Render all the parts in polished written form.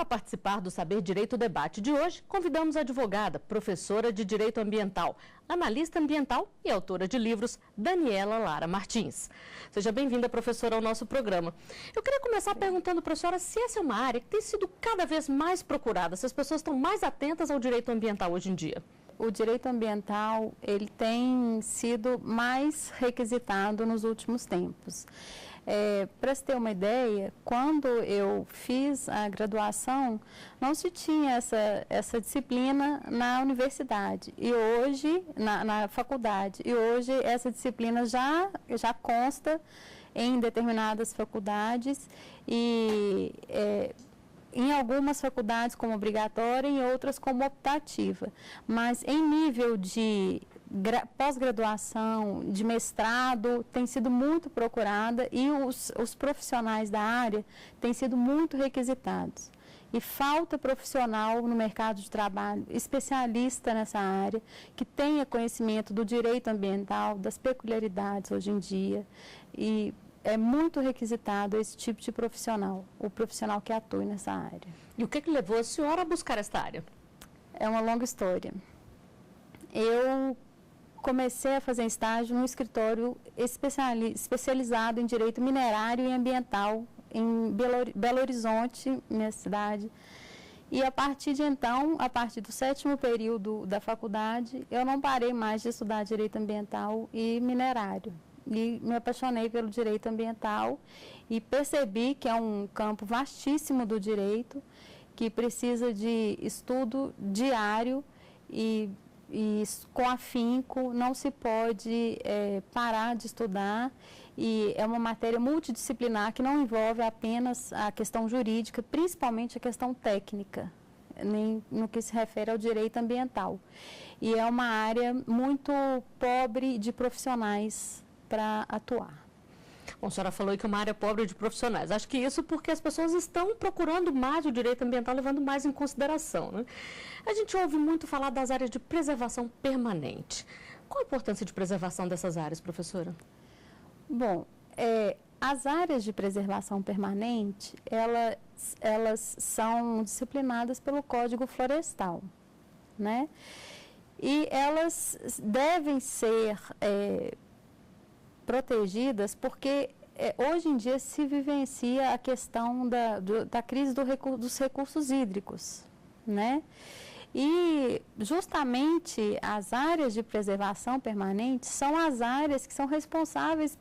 Para participar do Saber Direito Debate de hoje, convidamos a advogada, professora de Direito Ambiental, analista ambiental e autora de livros, Daniela Lara Martins. Seja bem-vinda, professora, ao nosso programa. Eu queria começar perguntando para a senhora se essa é uma área que tem sido cada vez mais procurada, se as pessoas estão mais atentas ao direito ambiental hoje em dia. O direito ambiental, ele tem sido mais requisitado nos últimos tempos. Para se ter uma ideia, quando eu fiz a graduação, não se tinha essa disciplina na universidade, e hoje, na faculdade, e hoje essa disciplina já consta em determinadas faculdades e em algumas faculdades como obrigatória e em outras como optativa. Mas em nível de pós-graduação, de mestrado, tem sido muito procurada e os profissionais da área têm sido muito requisitados. E falta profissional no mercado de trabalho, especialista nessa área, que tenha conhecimento do direito ambiental, das peculiaridades hoje em dia. E é muito requisitado esse tipo de profissional, o profissional que atue nessa área. E o que levou a senhora a buscar esta área? É uma longa história. Eu comecei a fazer estágio num escritório especializado em direito minerário e ambiental em Belo Horizonte, minha cidade. E a partir de então, a partir do 7º período da faculdade, eu não parei mais de estudar direito ambiental e minerário. E me apaixonei pelo direito ambiental e percebi que é um campo vastíssimo do direito, que precisa de estudo diário e com afinco, não se pode parar de estudar, e é uma matéria multidisciplinar que não envolve apenas a questão jurídica, principalmente a questão técnica, nem no que se refere ao direito ambiental. E é uma área muito pobre de profissionais para atuar. Bom, a senhora falou que é uma área pobre de profissionais. Acho que isso porque as pessoas estão procurando mais o direito ambiental, levando mais em consideração, né? A gente ouve muito falar das áreas de preservação permanente. Qual a importância de preservação dessas áreas, professora? Bom, as áreas de preservação permanente, elas são disciplinadas pelo Código Florestal, né? E elas devem ser protegidas porque hoje em dia se vivencia a questão da crise dos recursos hídricos, né? E justamente as áreas de preservação permanente são as áreas que são responsáveis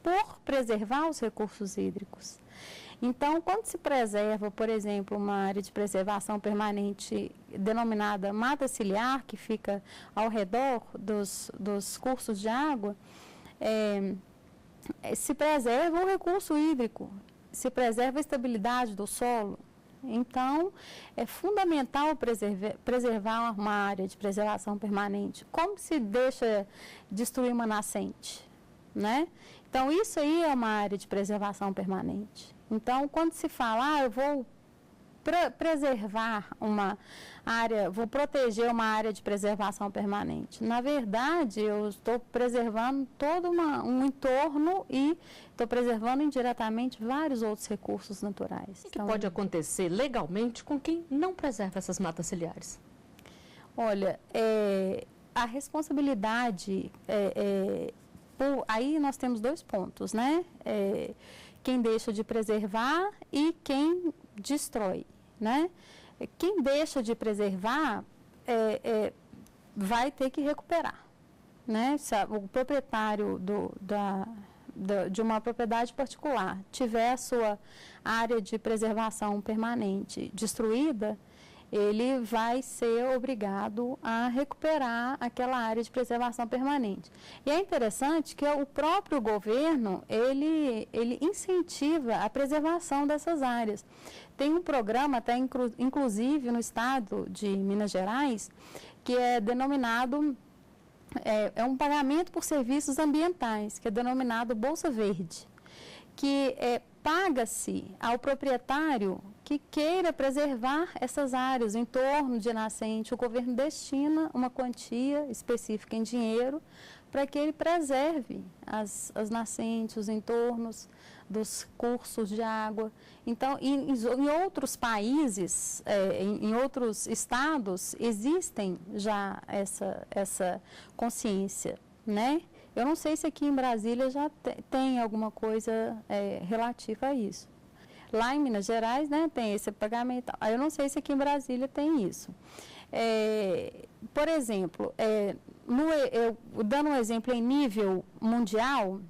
por preservar os recursos hídricos. Então, quando se preserva, por exemplo, uma área de preservação permanente denominada mata ciliar, que fica ao redor dos cursos de água, se preserva o recurso hídrico, se preserva a estabilidade do solo. Então, é fundamental preservar uma área de preservação permanente. Como se deixa destruir uma nascente, né? Então, isso aí é uma área de preservação permanente. Então, quando se fala, eu vou preservar uma área, vou proteger uma área de preservação permanente. Na verdade, eu estou preservando todo um entorno e estou preservando indiretamente vários outros recursos naturais. O que pode acontecer legalmente com quem não preserva essas matas ciliares? Olha, a responsabilidade, aí nós temos 2 pontos, né? Quem deixa de preservar e quem destrói, né? Quem deixa de preservar vai ter que recuperar, né? Se o proprietário de uma propriedade particular tiver a sua área de preservação permanente destruída, ele vai ser obrigado a recuperar aquela área de preservação permanente. E é interessante que o próprio governo, ele incentiva a preservação dessas áreas. Tem um programa, até inclusive no estado de Minas Gerais, que é denominado, é um pagamento por serviços ambientais, que é denominado Bolsa Verde, que paga-se ao proprietário que queira preservar essas áreas em torno de nascente. O governo destina uma quantia específica em dinheiro para que ele preserve as nascentes, os entornos dos cursos de água. Então, em outros países, em outros estados, existem já essa consciência, né? Eu não sei se aqui em Brasília já tem alguma coisa relativa a isso. Lá em Minas Gerais, né, tem esse pagamento. Eu não sei se aqui em Brasília tem isso. Por exemplo, dando um exemplo em nível mundial,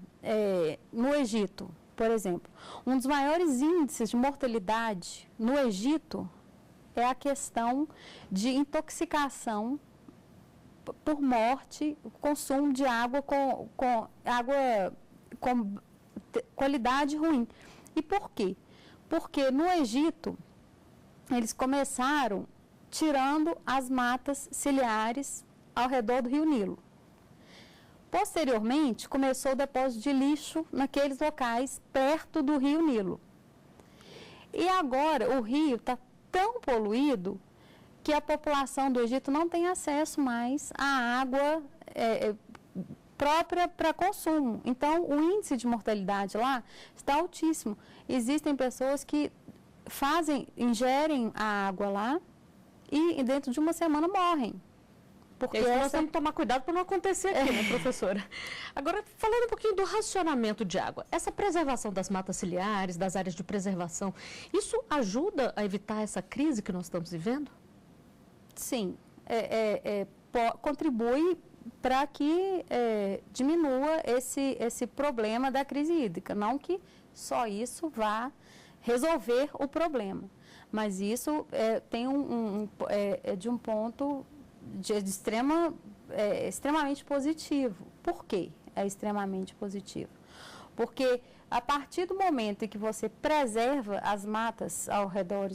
no Egito, por exemplo, um dos maiores índices de mortalidade no Egito é a questão de intoxicação por morte, consumo de água com qualidade ruim. E por quê? Porque no Egito, eles começaram tirando as matas ciliares ao redor do Rio Nilo. Posteriormente, começou o depósito de lixo naqueles locais perto do Rio Nilo. E agora o rio está tão poluído que a população do Egito não tem acesso mais à água própria para consumo. Então, o índice de mortalidade lá está altíssimo. Existem pessoas que ingerem a água lá e dentro de uma semana morrem. Porque nós temos que tomar cuidado para não acontecer aqui, né, professora? Agora, falando um pouquinho do racionamento de água, essa preservação das matas ciliares, das áreas de preservação, isso ajuda a evitar essa crise que nós estamos vivendo? Sim, contribui para que diminua esse problema da crise hídrica. Não que só isso vá resolver o problema, mas isso tem de um ponto extremamente positivo. Por quê? É extremamente positivo. Porque a partir do momento em que você preserva as matas ao redor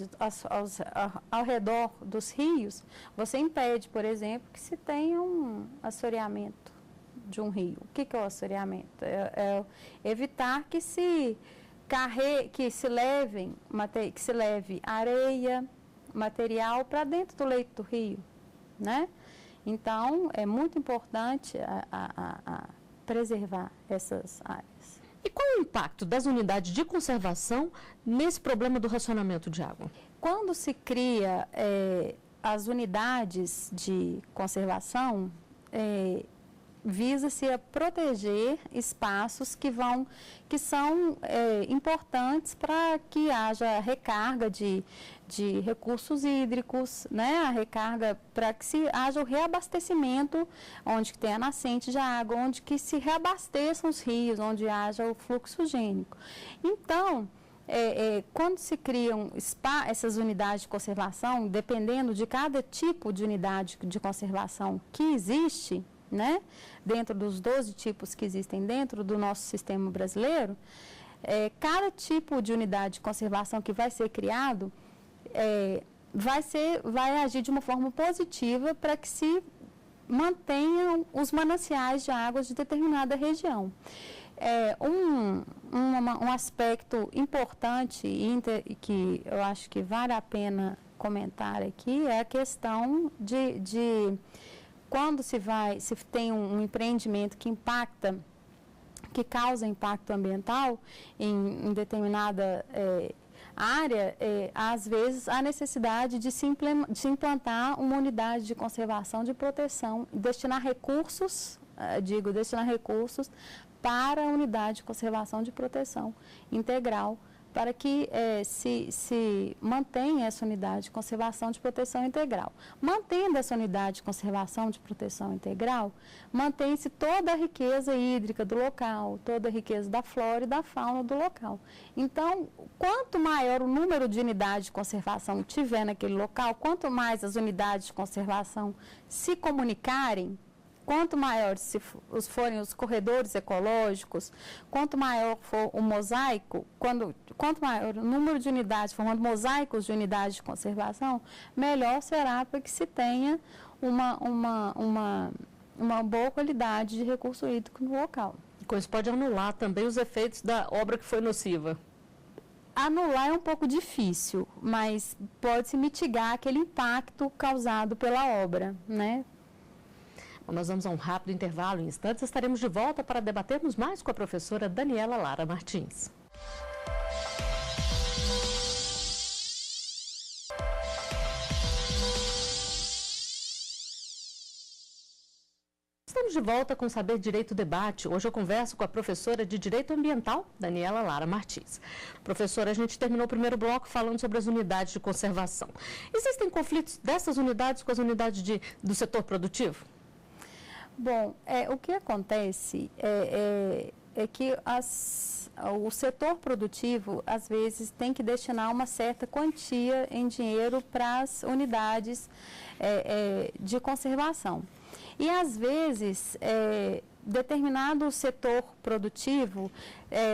dos rios, você impede, por exemplo, que se tenha um assoreamento de um rio. O que é o assoreamento? É evitar que se leve areia, material para dentro do leito do rio, né? Então, é muito importante preservar essas áreas. E qual é o impacto das unidades de conservação nesse problema do racionamento de água? Quando se cria as unidades de conservação, visa-se a proteger espaços que são importantes para que haja recarga de recursos hídricos, né? A recarga para que haja o reabastecimento, onde tem a nascente de água, onde que se reabasteçam os rios, onde haja o fluxo gênico. Então, quando se criam essas unidades de conservação, dependendo de cada tipo de unidade de conservação que existe, né, dentro dos 12 tipos que existem dentro do nosso sistema brasileiro, cada tipo de unidade de conservação que vai ser criado vai agir de uma forma positiva para que se mantenham os mananciais de águas de determinada região. Um aspecto importante que eu acho que vale a pena comentar aqui é a questão de quando se tem um empreendimento que causa impacto ambiental em determinada área, às vezes há necessidade de se implantar uma unidade de conservação de proteção, destinar recursos para a unidade de conservação de proteção integral, para que se mantenha essa unidade de conservação de proteção integral. Mantendo essa unidade de conservação de proteção integral, mantém-se toda a riqueza hídrica do local, toda a riqueza da flora e da fauna do local. Então, quanto maior o número de unidades de conservação tiver naquele local, quanto mais as unidades de conservação se comunicarem, quanto maiores forem os corredores ecológicos, quanto maior for o mosaico, quanto maior o número de unidades, formando mosaicos de unidades de conservação, melhor será para que se tenha uma boa qualidade de recurso hídrico no local. Com isso pode anular também os efeitos da obra que foi nociva. Anular é um pouco difícil, mas pode-se mitigar aquele impacto causado pela obra, né? Bom, nós vamos a um rápido intervalo. Em instantes estaremos de volta para debatermos mais com a professora Daniela Lara Martins. Estamos de volta com o Saber Direito Debate. Hoje eu converso com a professora de Direito Ambiental, Daniela Lara Martins. Professora, a gente terminou o primeiro bloco falando sobre as unidades de conservação. Existem conflitos dessas unidades com as unidades do setor produtivo? Bom, o que acontece é que o setor produtivo, às vezes, tem que destinar uma certa quantia em dinheiro para as unidades de conservação. E, às vezes, determinado setor produtivo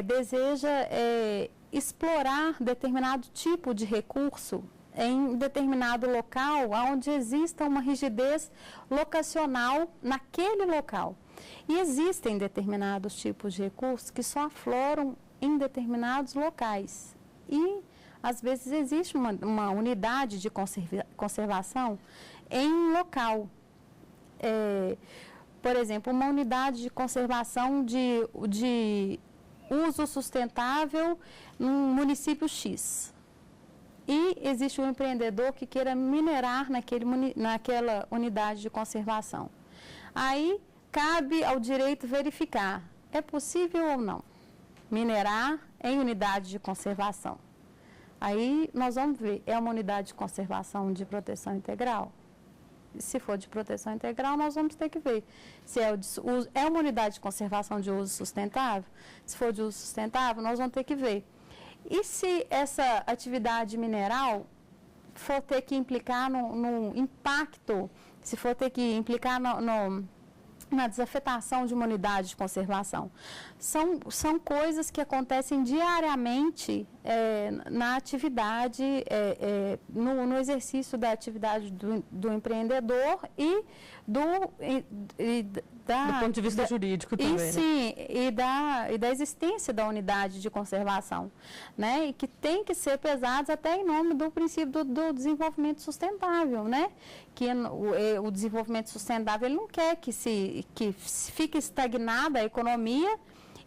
deseja explorar determinado tipo de recurso em determinado local, onde exista uma rigidez locacional naquele local. E existem determinados tipos de recursos que só afloram em determinados locais. E, às vezes, existe uma unidade de conservação em local. Por exemplo, uma unidade de conservação de uso sustentável num município X. E existe um empreendedor que queira minerar naquela unidade de conservação. Aí, cabe ao direito verificar, é possível ou não minerar em unidade de conservação. Aí, nós vamos ver, é uma unidade de conservação de proteção integral? Se for de proteção integral, nós vamos ter que ver se é uma unidade de conservação de uso sustentável. Se for de uso sustentável, nós vamos ter que ver. E se essa atividade mineral for ter que implicar no impacto, se for ter que implicar na desafetação de uma unidade de conservação? São coisas que acontecem diariamente na atividade, no exercício da atividade do empreendedor e do ponto de vista jurídico também. Sim, e da existência da unidade de conservação, né? E que tem que ser pesados até em nome do princípio do desenvolvimento sustentável, né? Que o desenvolvimento sustentável ele não quer que fique estagnada a economia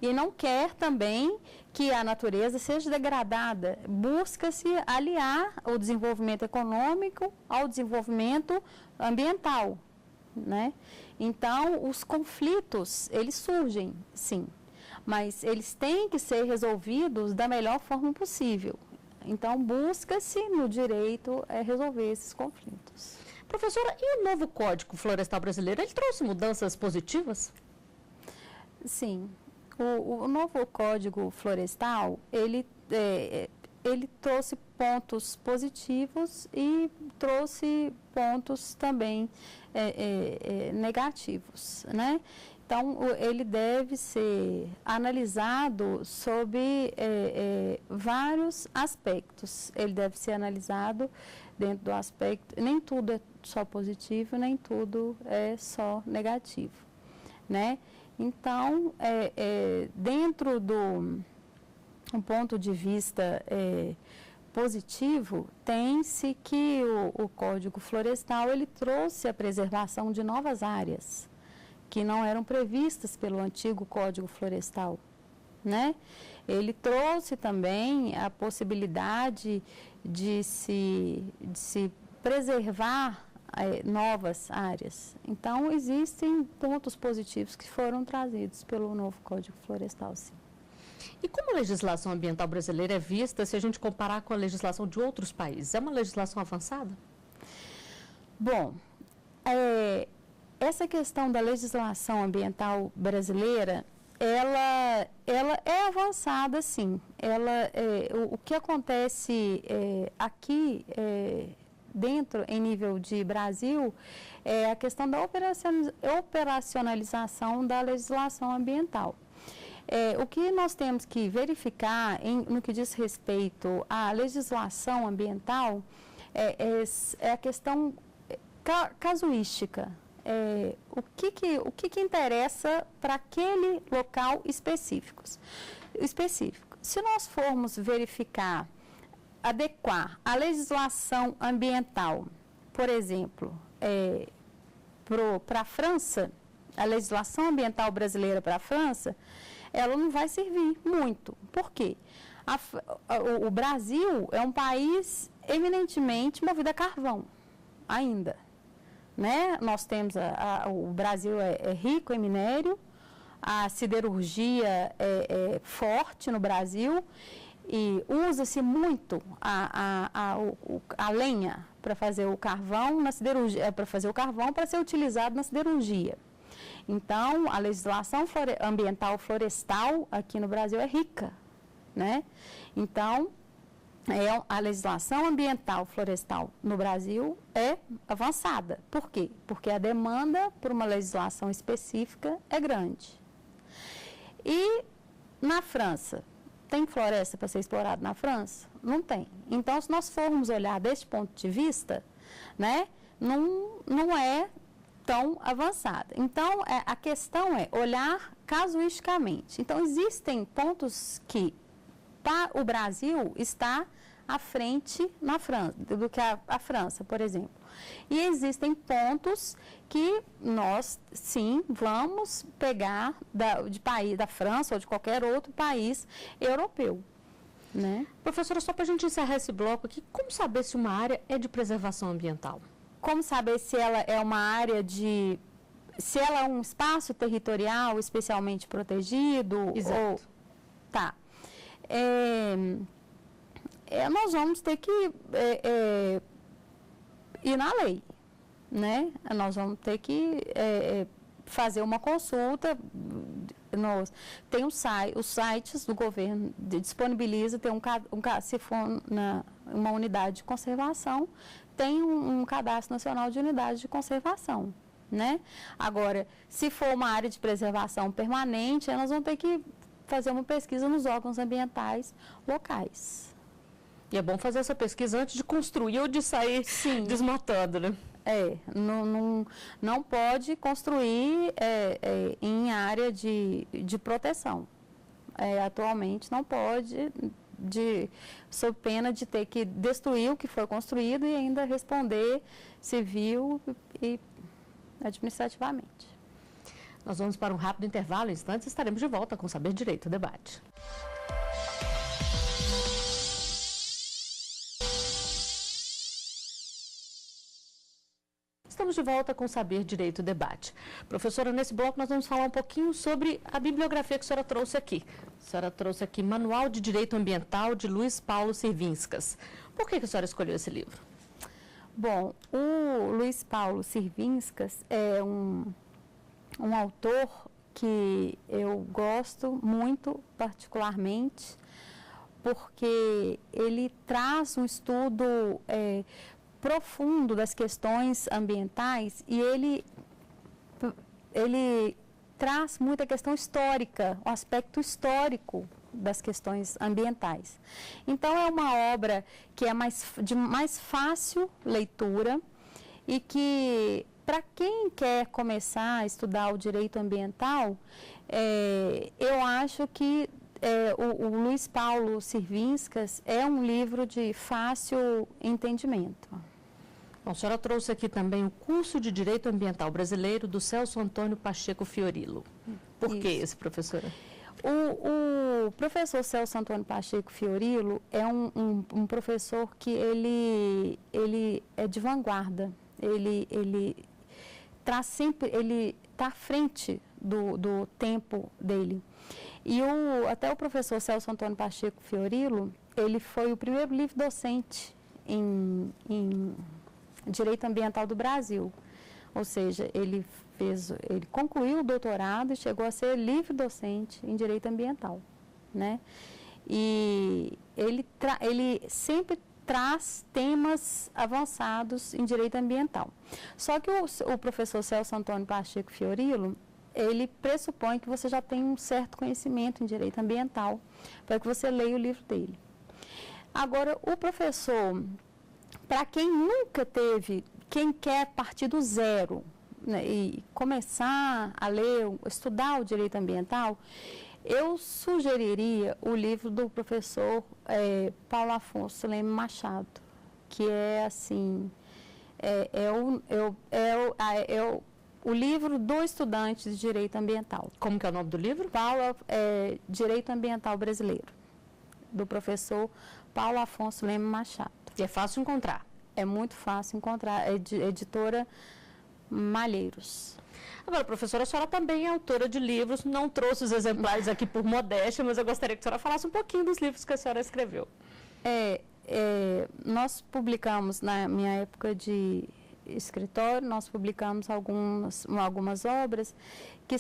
e não quer também que a natureza seja degradada. Busca-se aliar o desenvolvimento econômico ao desenvolvimento ambiental, né? Então, os conflitos, eles surgem, sim, mas eles têm que ser resolvidos da melhor forma possível. Então, busca-se no direito resolver esses conflitos. Professora, e o novo Código Florestal Brasileiro, ele trouxe mudanças positivas? Sim. O novo Código Florestal, ele trouxe pontos positivos e trouxe pontos também negativos, né? Então, ele deve ser analisado sob vários aspectos. Ele deve ser analisado dentro do aspecto, nem tudo é só positivo, nem tudo é só negativo, né? Então, dentro do ponto de vista positivo, tem-se que o Código Florestal ele trouxe a preservação de novas áreas que não eram previstas pelo antigo Código Florestal, né? Ele trouxe também a possibilidade de se preservar novas áreas. Então, existem pontos positivos que foram trazidos pelo novo Código Florestal, sim. E como a legislação ambiental brasileira é vista se a gente comparar com a legislação de outros países? É uma legislação avançada? Bom, essa questão da legislação ambiental brasileira, ela é avançada, sim. O que acontece aqui dentro, em nível de Brasil, é a questão da operacionalização da legislação ambiental. O que nós temos que verificar no que diz respeito à legislação ambiental é a questão casuística. O que interessa para aquele local específico. Se nós formos verificar, adequar a legislação ambiental, por exemplo, para a França, a legislação ambiental brasileira para a França, ela não vai servir muito. Por quê? O Brasil é um país eminentemente movido a carvão, ainda. Né? Nós temos, o Brasil é rico em minério, a siderurgia é forte no Brasil e usa-se muito a lenha para fazer o carvão na siderurgia, para fazer o carvão para ser utilizado na siderurgia. Então, a legislação ambiental florestal aqui no Brasil é rica, né? Então, a legislação ambiental florestal no Brasil é avançada. Por quê? Porque a demanda por uma legislação específica é grande. E na França, tem floresta para ser explorada na França? Não tem. Então, se nós formos olhar desse ponto de vista, né, não é tão avançada. Então, a questão é olhar casuisticamente. Então, existem pontos que o Brasil está à frente do que a França, por exemplo. E existem pontos que nós, sim, vamos pegar da França ou de qualquer outro país europeu. Né? Professora, só para a gente encerrar esse bloco aqui, como saber se uma área é de preservação ambiental? Como saber se ela é uma área se ela é um espaço territorial especialmente protegido? Exato. Tá. Nós vamos ter que ir na lei, né? Nós vamos ter que fazer uma consulta. Tem os sites do governo disponibiliza, se for uma unidade de conservação, tem um cadastro nacional de unidades de conservação, né? Agora, se for uma área de preservação permanente, nós vamos ter que fazer uma pesquisa nos órgãos ambientais locais. E é bom fazer essa pesquisa antes de construir ou de sair desmatando, né? Não pode construir em área de proteção. Atualmente não pode, sob pena de ter que destruir o que foi construído e ainda responder civil e administrativamente. Nós vamos para um rápido intervalo, em instantes estaremos de volta com Saber Direito Debate. Estamos de volta com Saber Direito Debate. Professora, nesse bloco nós vamos falar um pouquinho sobre a bibliografia que a senhora trouxe aqui. A senhora trouxe aqui Manual de Direito Ambiental de Luiz Paulo Sirvinskas. Por que a senhora escolheu esse livro? Bom, o Luiz Paulo Sirvinskas é um autor que eu gosto muito, particularmente, porque ele traz um estudo profundo das questões ambientais e ele traz muita questão histórica, o aspecto histórico das questões ambientais. Então, é uma obra que é de mais fácil leitura e que, para quem quer começar a estudar o direito ambiental, eu acho que o Luiz Paulo Sirvinskas é um livro de fácil entendimento. Bom, a senhora trouxe aqui também o curso de Direito Ambiental Brasileiro do Celso Antônio Pacheco Fiorilo. Por que esse, professora? O professor Celso Antônio Pacheco Fiorilo é um professor que ele é de vanguarda. Ele está à frente do tempo dele. E até o professor Celso Antônio Pacheco Fiorilo, ele foi o primeiro livre docente em Direito Ambiental do Brasil. Ou seja, ele concluiu o doutorado e chegou a ser livre docente em Direito Ambiental, né? E ele sempre traz temas avançados em Direito Ambiental. Só que o professor Celso Antônio Pacheco Fiorilo, ele pressupõe que você já tem um certo conhecimento em Direito Ambiental para que você leia o livro dele. Agora, o professor, para quem nunca teve, quem quer partir do zero, né, e começar a ler, estudar o direito ambiental, eu sugeriria o livro do professor Paulo Afonso Leme Machado, que é assim, o livro do estudante de Direito Ambiental. Como que é o nome do livro? Direito Ambiental Brasileiro, do professor Paulo Afonso Leme Machado. E é fácil encontrar? É muito fácil encontrar, é editora Malheiros. Agora, professora, a senhora também é autora de livros, não trouxe os exemplares aqui por modéstia, mas eu gostaria que a senhora falasse um pouquinho dos livros que a senhora escreveu. Nós publicamos, na minha época de escritório, nós publicamos algumas obras que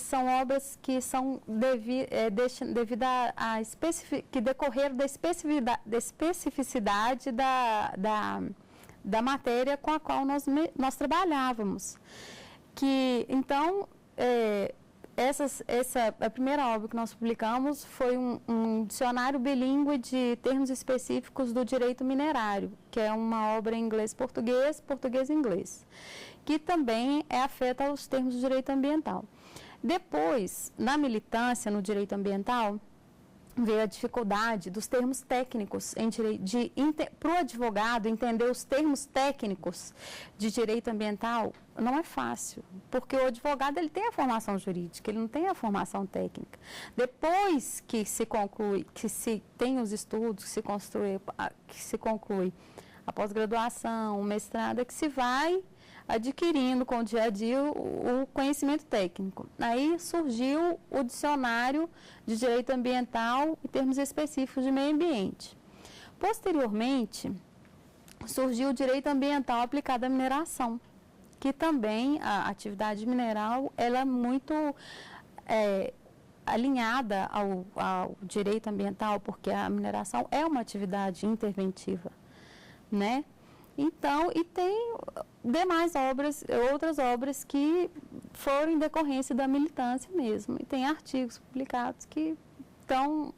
são devido que decorreram da especificidade da matéria com a qual nós trabalhávamos. Então, a primeira obra que nós publicamos foi um dicionário bilíngue de termos específicos do direito minerário, que é uma obra em inglês-português, português-inglês, que também é afeta aos termos do direito ambiental. Depois, na militância no direito ambiental, veio a dificuldade dos termos técnicos para o advogado entender os termos técnicos de direito ambiental. Não é fácil, porque o advogado ele tem a formação jurídica, ele não tem a formação técnica. Depois que se conclui, que se tem os estudos, que se conclui a pós-graduação, o mestrado, é que se vai adquirindo com o dia a dia o conhecimento técnico. Aí surgiu o dicionário de direito ambiental e termos específicos de meio ambiente. Posteriormente, surgiu o direito ambiental aplicado à mineração, que também a atividade mineral ela é muito alinhada ao direito ambiental, porque a mineração é uma atividade interventiva, né? Então, e tem outras obras que foram em decorrência da militância mesmo. E tem artigos publicados que estão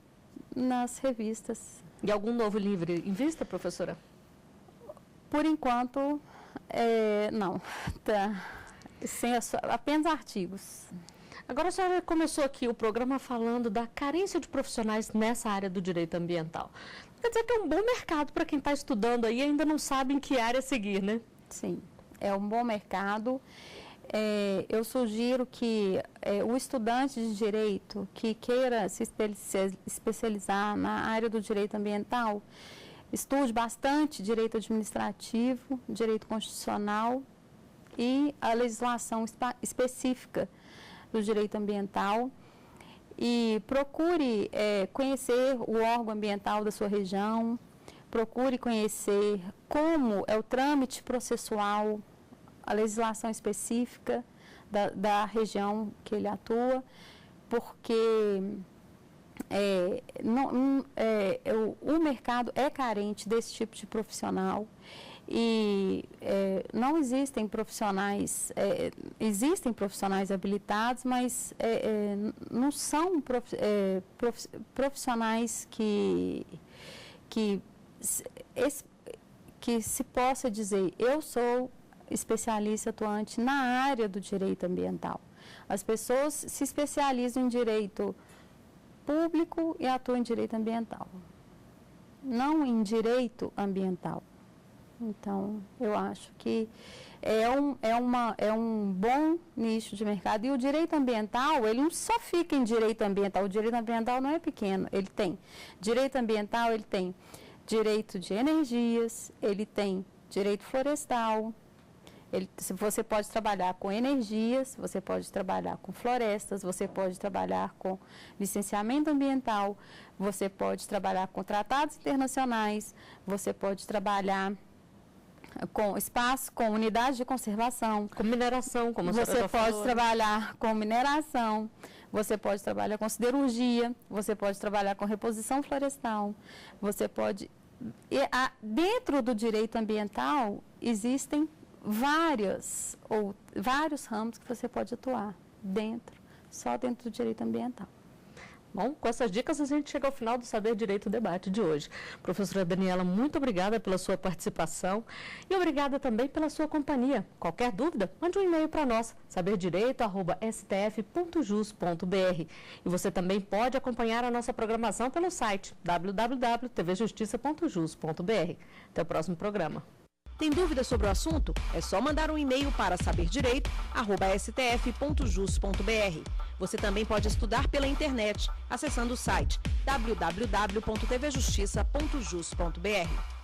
nas revistas. E algum novo livro em vista, professora? Por enquanto, não. Apenas artigos. Agora, a senhora começou aqui o programa falando da carência de profissionais nessa área do direito ambiental. Quer dizer que é um bom mercado para quem está estudando aí e ainda não sabe em que área seguir, né? Sim, é um bom mercado. Eu sugiro que o estudante de direito que queira se especializar na área do direito ambiental, estude bastante direito administrativo, direito constitucional e a legislação específica do direito ambiental. E procure conhecer o órgão ambiental da sua região, procure conhecer como é o trâmite processual, a legislação específica da região que ele atua, porque o mercado é carente desse tipo de profissional. E não existem profissionais, existem profissionais habilitados, mas não são profissionais que se possa dizer, eu sou especialista atuante na área do direito ambiental. As pessoas se especializam em direito público e atuam em direito ambiental, não em direito ambiental. Então, eu acho que é um bom nicho de mercado. E o direito ambiental, ele não só fica em direito ambiental. O direito ambiental não é pequeno. Ele tem direito ambiental, ele tem direito de energias, ele tem direito florestal. Você pode trabalhar com energias, você pode trabalhar com florestas, você pode trabalhar com licenciamento ambiental, você pode trabalhar com tratados internacionais, você pode trabalhar com espaço, com unidade de conservação. Com mineração, como você pode trabalhar com mineração, você pode trabalhar com siderurgia, você pode trabalhar com reposição florestal, você pode... dentro do direito ambiental, existem vários ramos que você pode atuar só dentro do direito ambiental. Bom, com essas dicas a gente chega ao final do Saber Direito Debate de hoje. Professora Daniela, muito obrigada pela sua participação e obrigada também pela sua companhia. Qualquer dúvida, mande um e-mail para nós, saberdireito@stf.jus.br. E você também pode acompanhar a nossa programação pelo site www.tvjustiça.jus.br. Até o próximo programa. Tem dúvida sobre o assunto? É só mandar um e-mail para saberdireito@stf.jus.br. Você também pode estudar pela internet, acessando o site www.tvjustiça.jus.br.